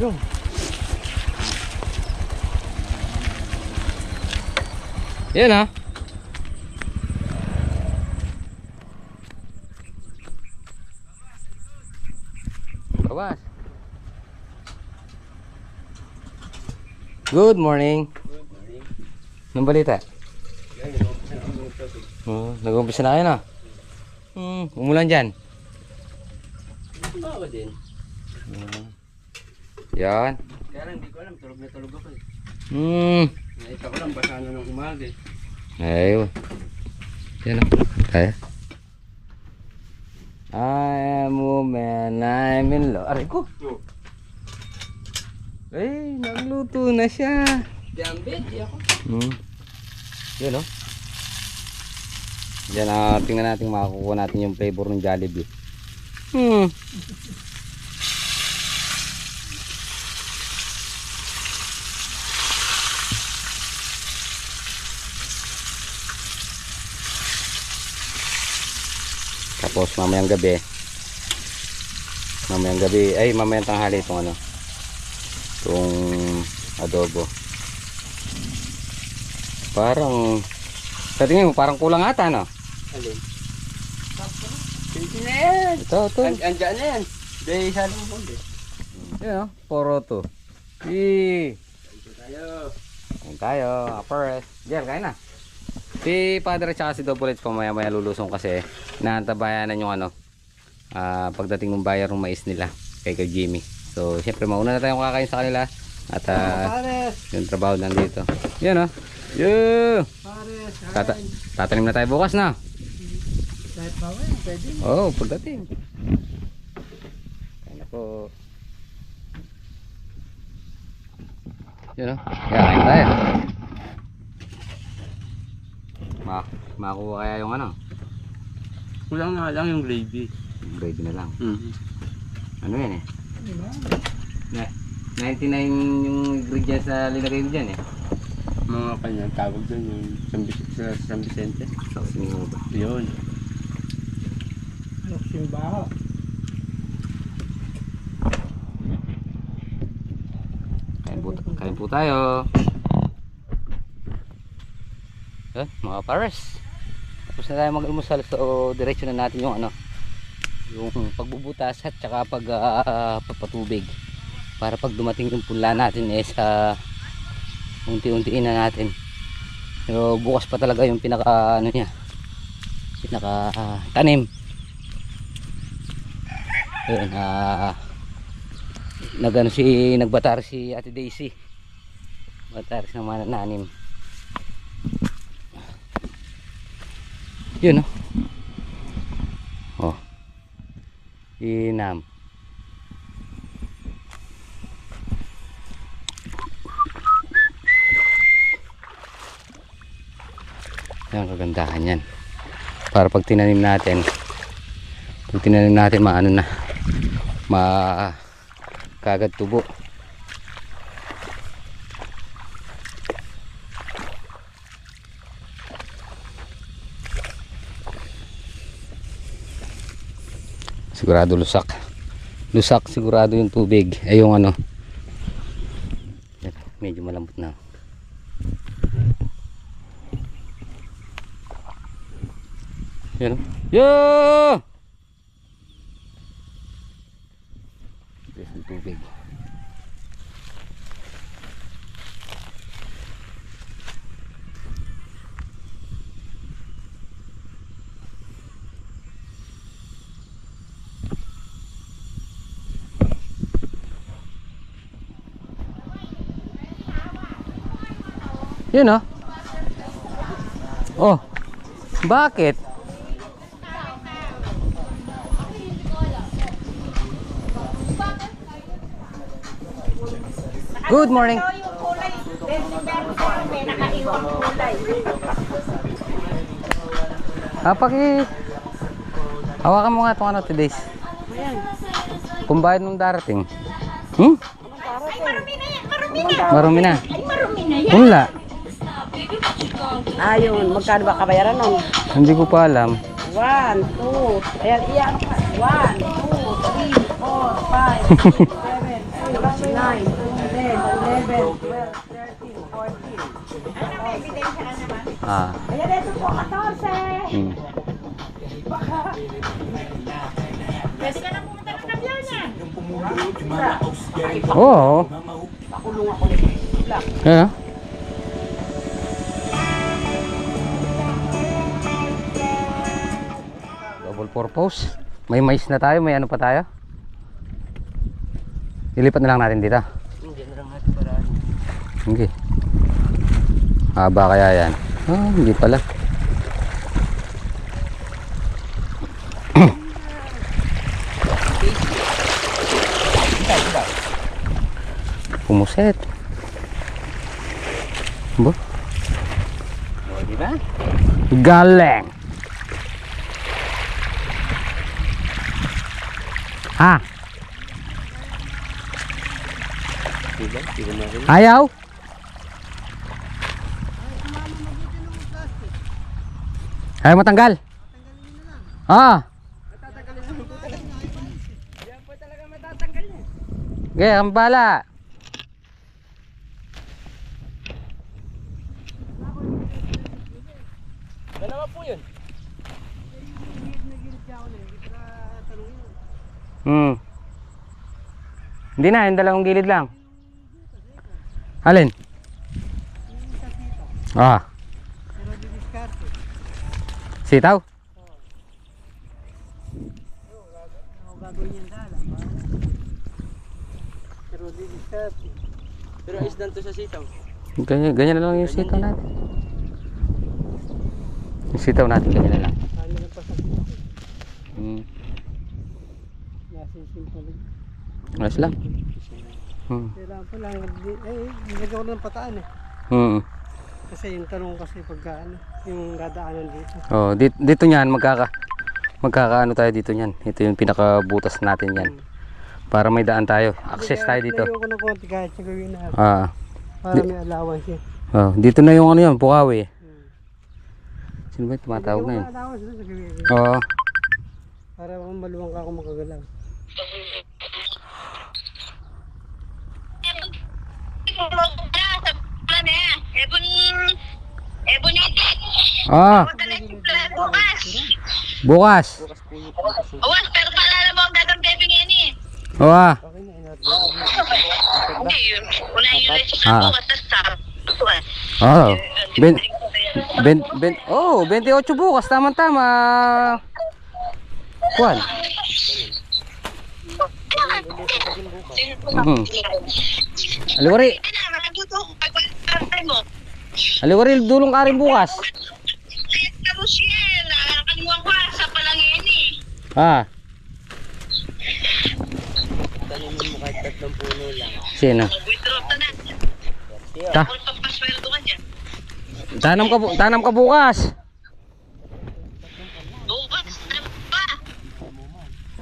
Ayun. Yan ha. Bawas. Good morning. Good morning. Anong balita? Yan, nag-umpisa na ang traffic. Nag-umpisa na kayo na. Umulan dyan. Bawa din. Yan. Kaya lang, hindi ko alam. Tulog na tulog ako eh. Nakita ko lang, basa na ng umaga eh. Ayun. Yan o. Kaya. I am woman, I'm in love. Aray ko. Eh, nagluto na siya. Diambit, di ako. Yan o. Yan tingnan natin makakuha natin yung flavor ng Jollibee. Tapos mamayang gabi ay mamayang tanghali itong ano, itong adobo. Parang sa tingin mo parang kulang ata, no? Alin? Pinti na yan. Ito. Andyan na yan. Dahil sa alam mo hindi. Yan o, poro to. Dito tayo. Kain tayo, apres. Diyan, kain na. Si Father at saka si Double H pamaya-maya lulusong kasi naantabayanan yung ano, pagdating ng bayar ng mais nila kay Jimmy. So syempre mauna na tayong kakain sa kanila at yung trabaho nandito. Yan o. Tatanim na tayo bukas na. Kahit mamaya, pwede. Oo, pagdating. Kain na po. Yan o. Kain tayo. Makuha kaya yung ano? Kulang na lang yung gravy. Gravy na lang. Ano yan eh? Diba? 99 yung ingredients na linagay mo dyan eh. Mga kanyang tawag doon yung San Vicente. So, sino ba? Yun. Ano yung baho? Kain po tayo. Yan, mga pares. Tapos na tayo mag-almusal. So, diretso na natin yung ano, yung pagbubutas at saka papatubig. Para pag dumating yung pula natin eh sa unti-untiin na natin. Pero bukas pa talaga yung pinaka ano niya, pinaka tanim. Ayun, nagbatar si Ate Daisy. Batar ng manananim. Yun oh. Inam. Yan, kagandahan yan. Para pag tinanim natin maano na, kagad tubo. Sigurado lusak sigurado yung tubig ay yung ano, medyo malambot na. Yan. Yo! Yung tubig. Yun oh. Oh. Bakit? Good morning. Hawakan mo nga itong ano today's. Kung bakit nung darating. Marumi na. Wala. Ayun, magkano ba kabayaran nun? Hindi ko pa alam. 1, 2, ayan, iyan ka. 1, 2, 3, 4, 5, 6, 7, 8, 9, 10, 11, 12, 13, 14. Ah. Ayan, ito po, 14. Hmm. Pwede ka na pumunta ng Kabyana. Oo. Pakulong ako nito. Kaya? Double purpose. May mais na tayo, may ano pa tayo? Ilipat na lang natin dito. Hindi na lang natin paraan. Hindi. Haba kaya yan? Ah, hindi pala. Pumuset. Bo? O, di ba? Galing. Ha? Diba? Di ba natin? Ayaw? Ayaw matanggal? Ah. Okay, ang bala. Dalawa po yun. Hindi na, yung dalawang gilid lang. Alin? Ah. Sitaw? Pero isdan to sa sitaw. Ganyan, ganyan na lang yung sitaw natin. Yung sitaw natin, ganyan na lang. Ayos lang. Kailangan pa lang, nilagyan ko ng pataan eh. Kasi yung tanong kasi pagka ano, yung dadaanan dito. Oh, dito niyan magkakaano tayo dito niyan. Ito yung pinakabutas natin yan. Para may daan tayo. Access tayo dito. Nilagyan ko ng konti kahit siya gawin na. Ah. Para may allowance eh. Oh, dito na yung ano yan, Bukawi. Sino ba yung tumatawag na yun? May allowance doon sa gawin. Oo. Para maluwang ka kung makagalaw. Ah, bukas. Awas, pero paalala mo ang dagang bebing yan eh. Oo ah. Hindi, unahin yung leche Ah. sa bukas, tas bukas. Oh. 28 bukas, tama-tama. Kuan. Aliwari. Aliwari dulong ka rin bukas. Rochelle, nakalimutan ko sa palangin eh. Ah, Tanimin mo kahit 3 puno lang. sino? Withdraw ka na. Ta Kung papasweldo ka niya. tanam ka bukas. Bukas na pa.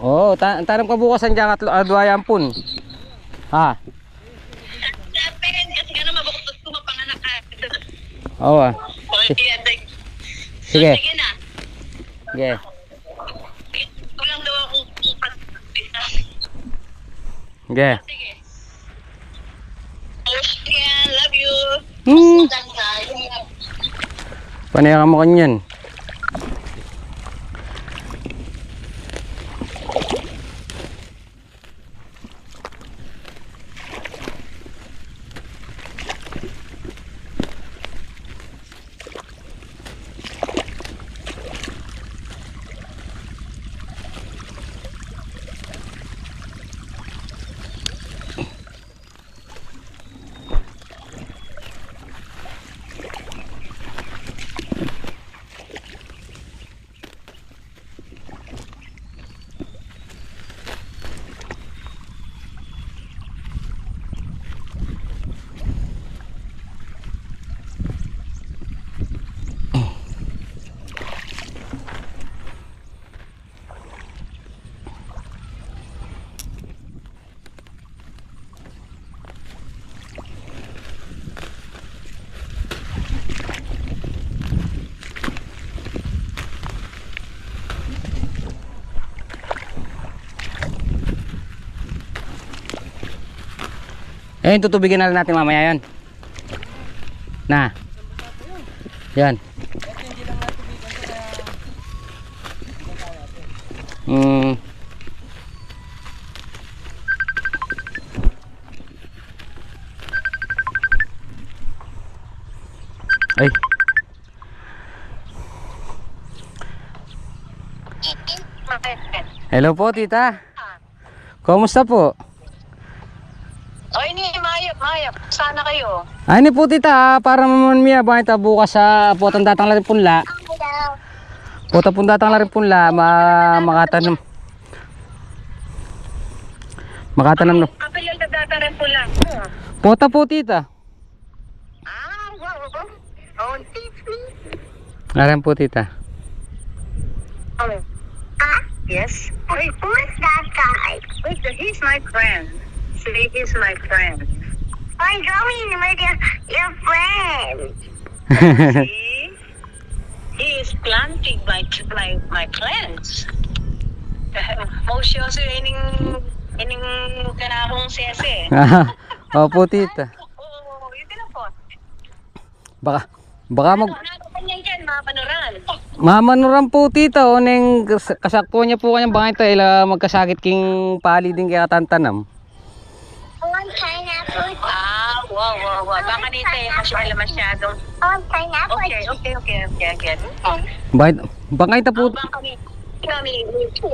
Oo, tanam ka bukas ang jakat adwayan pun. Ha. Sabi kasi gano'n mabuktot ko mapanganak ka. Oo ah. Sige. Sige na. Sige. Kulang daw ako pagpisa. Sige. Sige. Oh, sige, love you. Panayakan mo kanyan. Ayun, tutubigan na lang natin mamaya yan. Na. Yan. Ay. Hello po, tita. Kumusta po? Oy, ni Mayap. Sana kayo. Ay ni po tita, para naman miya bakit bukas sa potang datang larin punla. Pota pun datang larin punla, makatanim. Makatanim no. Kapil yung data rin po lang. Pota po tita. Wow. Oh, Alam po tita. Yes? Wait, who is that guy? Wait, he's my friend. See, he's my friend. I'm going with your friend. See? He is planting my plants. Mosyo so ining kanakong sese. Opo tita. Oh, yun din po. Baka mag Kanyang yan, mga panuran. mamanuran po tita o neng kasakto niya po kanyang bangay tayo magkasakit king pali din kaya tantanam. Pineapple. Wow. Baka nito masyadong. Pineapple. Okay. Bakit bangay ta po. Baka kami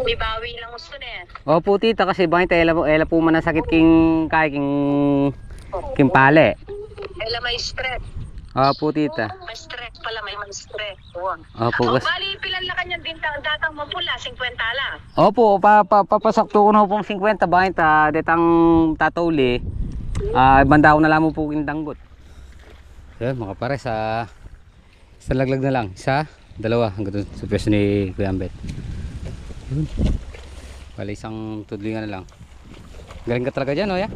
may bawi lang gusto na. Opo tita kasi bangay tayo ela po manasakit king kay king pali. Ela may stress. Opo tita. May stress pala, may stress. Wow. Opo kasi. Bali, pilan lang kanyang datang mapula, 50 lang. Opo, papasakto ko na po 50 bakit detang tatuli. Banda ko na lang po kindanggot. Yan mga pare sa laglag na lang. Isa, dalawa hanggang sa pwesto ni Kuya Ambet. Yun. Bali isang tudlingan na lang. Galing ka talaga dyan, o ya?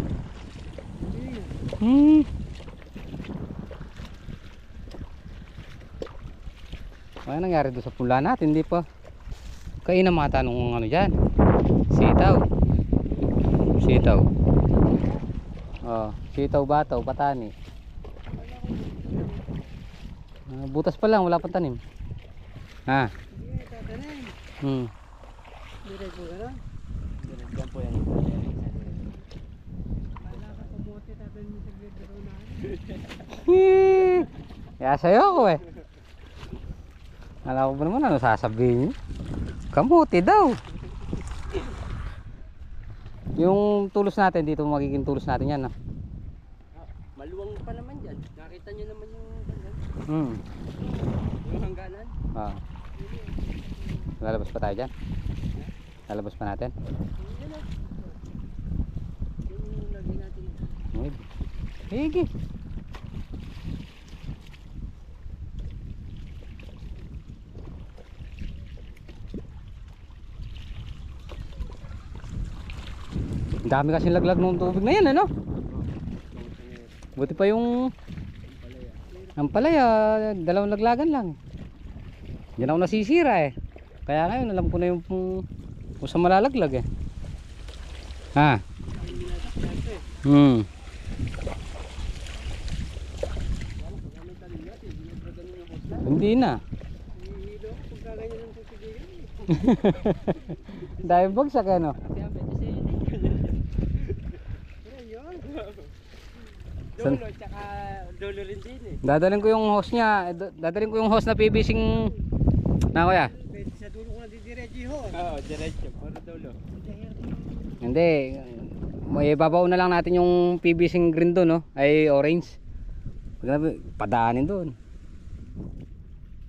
Ano nangyari doon sa pula natin? Hindi pa kayo na mga tanong ano dyan. Sitaw. Sitaw, bataw, patani. Butas pa lang, wala pang tanim. Ha? Diretso ka na. Diyan po yan. Wala ka kamote, tatay mo sa gilid na. Kaya sa'yo ako eh. Alam ko ba naman ano sasabihin niyo? Kamuti daw. Yung tulos natin dito, magiging tulos natin yan. Maluwang pa naman dyan. Nakita nyo naman yung yung hangganan. Lalabas pa tayo dyan? Lalabas pa natin? Yung lagay natin. Higi. Dami kasi laglag ng tubig na yan, ano? Buti pa yung ampalaya, dalawang laglagan lang. Diyan ako nasisira eh. Kaya ngayon alam ko na yung kung saan malalaglag eh. Ha? Hindi na. Dahil bagsak eh, no? Dulo, tsaka dulo rin din eh. Dadalhin ko yung hose niya. Dadalhin ko yung hose na PVC-ing na kuya. Pwede sa dulo ko na didiretso ho. Oo, diretso. Puro dulo. Hindi. May babaw na lang natin yung PVC-ing green doon, no? Ay orange. Padaanin doon.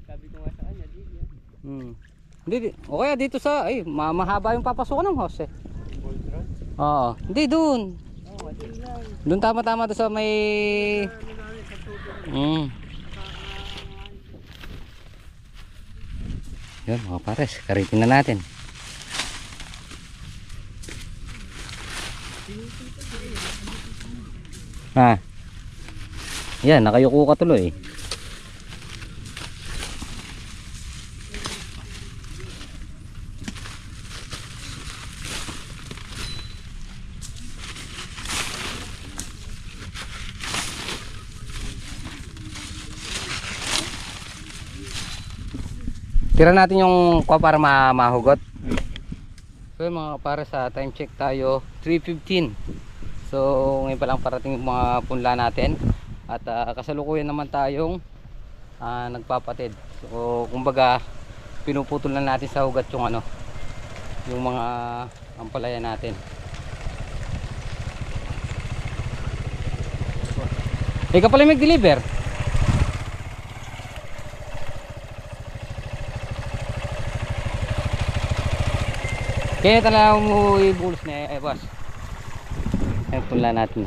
Sabi ko nga sa kanya, di yan. Hindi, o kaya dito sa, ay, mahaba yung papasukan ng hose eh. Voltron. Oo. Hindi doon. Oo, din lang. Doon tama-tama doon sa may... Yan mga pares, karitin na natin. Yan, nakayuko ka tuloy. Tira natin yung kuha para mahugot. So yun mga para sa time check tayo 3:15. So ngayon pa lang parating yung mga punla natin. At kasalukuyan naman tayong nagpapatid. So kumbaga pinuputol na natin sa ugat yung ano, yung mga ampalaya natin. Ikaw pala yung mag-deliver. Kaya talaga mo ibulos na boss. Ayan punla natin.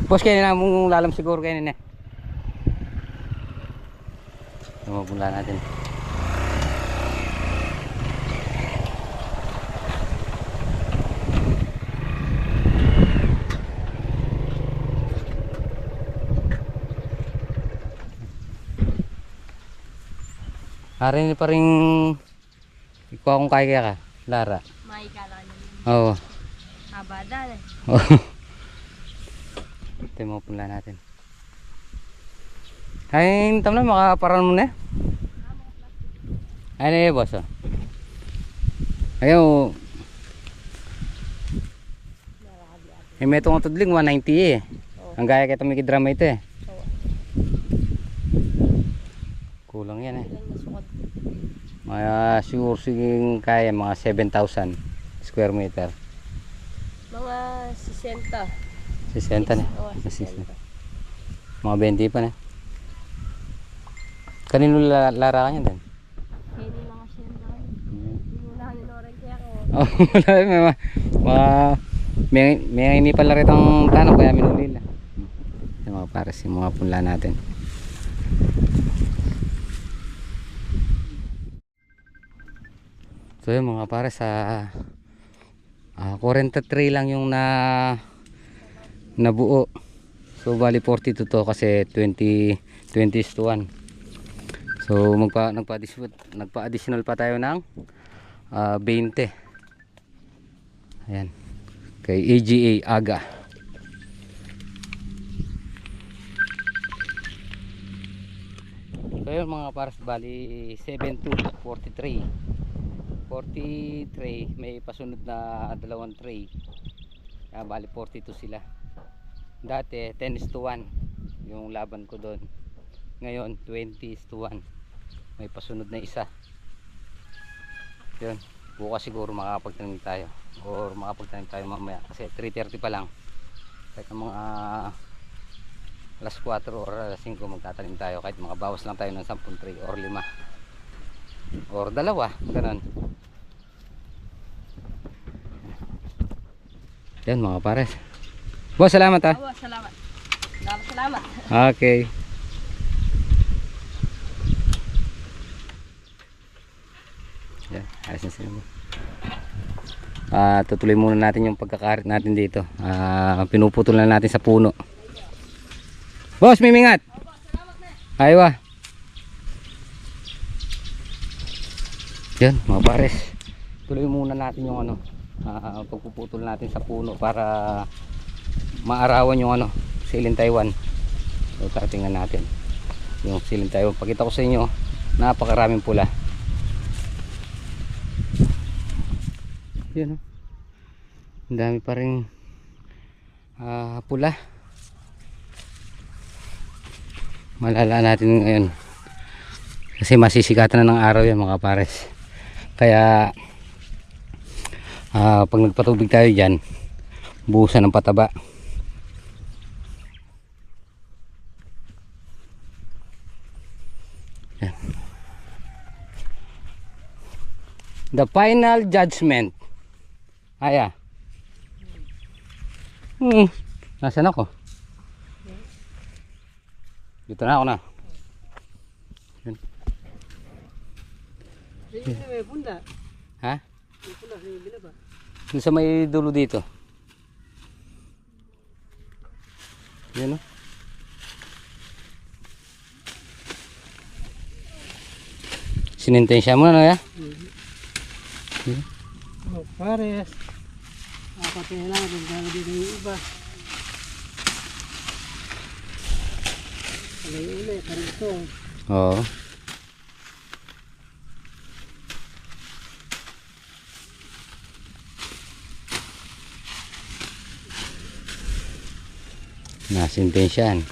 Boss, kaya na mong lalam siguro kaya na. Punla natin. Harin pa rin ikaw kung kaya ka, Lara. May kala niyo. Oo. Abada eh. Ito yung mga punla natin. Ay, tam na makaparan mo na. Ay na yun boss. Ayaw. Eh may itong tudling 190 eh. Ang gaya kita may kidrama ito eh. Kulang yan eh. Mga sure siging kaya mga 7,000 square meter. Mga 60. 60 na. Oo, 60. Mga 20 pa na. Kanino lara ka niyan din? Kaya hindi mga 60. Hindi mo na hanonorin kaya ako. Oh, may hindi pala rin ang tanong kaya minulila. Yung mga pares yung mga punla natin. So yun mga pares, 43 lang yung nabuo. So bali 42 to kasi 20:1. So nagpa-additional pa tayo ng 20. Ayan. Kay AGA Aga. So yun mga pares, bali 72-43. 43 may pasunod na dalawang tray. Bali 42 sila. Dati 10:1 yung laban ko doon. Ngayon 20:1. May pasunod na isa. Yun. Bukas siguro makakapagtanim tayo or makapagtanim tayo mamaya kasi 3:30 pa lang. Kahit mga alas 4 or alas 5 magtatanim tayo, kahit makabawas lang tayo ng 10 tray or 5 or 2, ganun. Yan mga pares. Boss, salamat ha. Oo, salamat. Salamat. Okay. Yan, ayos na sila. Tutuloy muna natin yung pagkakarit natin dito. Pinuputol na natin sa puno. Boss, may mingat. Aywa. Yan mga pares. Tuloy muna natin yung ano, pagpuputol natin sa puno para maarawan yung ano, silin Taiwan. So tatingnan natin yung silin Taiwan. Pakita ko sa inyo, napakaraming pula. Yun, ang dami pa rin pula. Malala natin ngayon kasi masisikatan na ng araw yan mga pares. Kaya pag nagpatubig tayo dyan, buhusan ng pataba. Yan. The final judgment. Aya. Nasaan ako? Dito na ako na. Yan. May punla. Ha? May punla, may binaba. Doon sa may dulo dito. Yan o. Sinintensya mo na ya? Oh, pares. Apat na lang, dito yung iba. Alay uli, karugtong. Oo. Nasintensyan.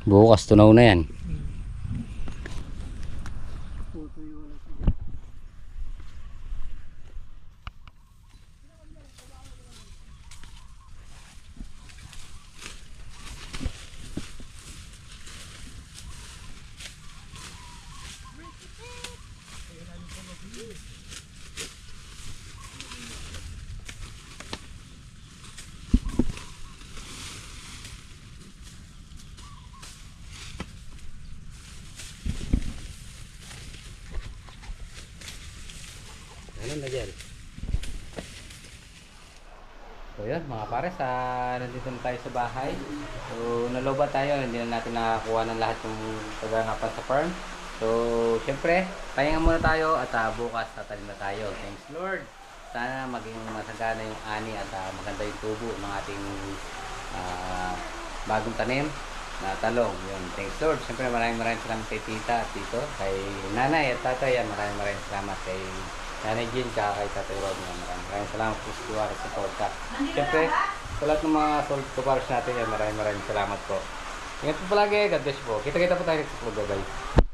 Bukas tunaw na yan. Tutuyo na siya. Ano na dyan? So yun mga pares, nandito na tayo sa bahay. So naloba tayo, hindi na natin nakakuha ng lahat yung kaganapan sa farm. So syempre, pahinga muna tayo at bukas tatalim na tayo. Thanks Lord. Sana maging masagana yung ani at maganda yung tubo ng ating bagong tanim na talong. Yun. Thanks Lord. Syempre maraming salamat kay tita at tito, kay nanay at tatay. Maraming salamat kay Nanay Jean ka kay Tatay Rod. Maraming salamat po sa tuwara sa podcast. Siyempre, sa lahat ng mga supporters natin, maraming salamat po. Ingat po palagi. God bless po. Kita-kita po tayo next vlog. Bye.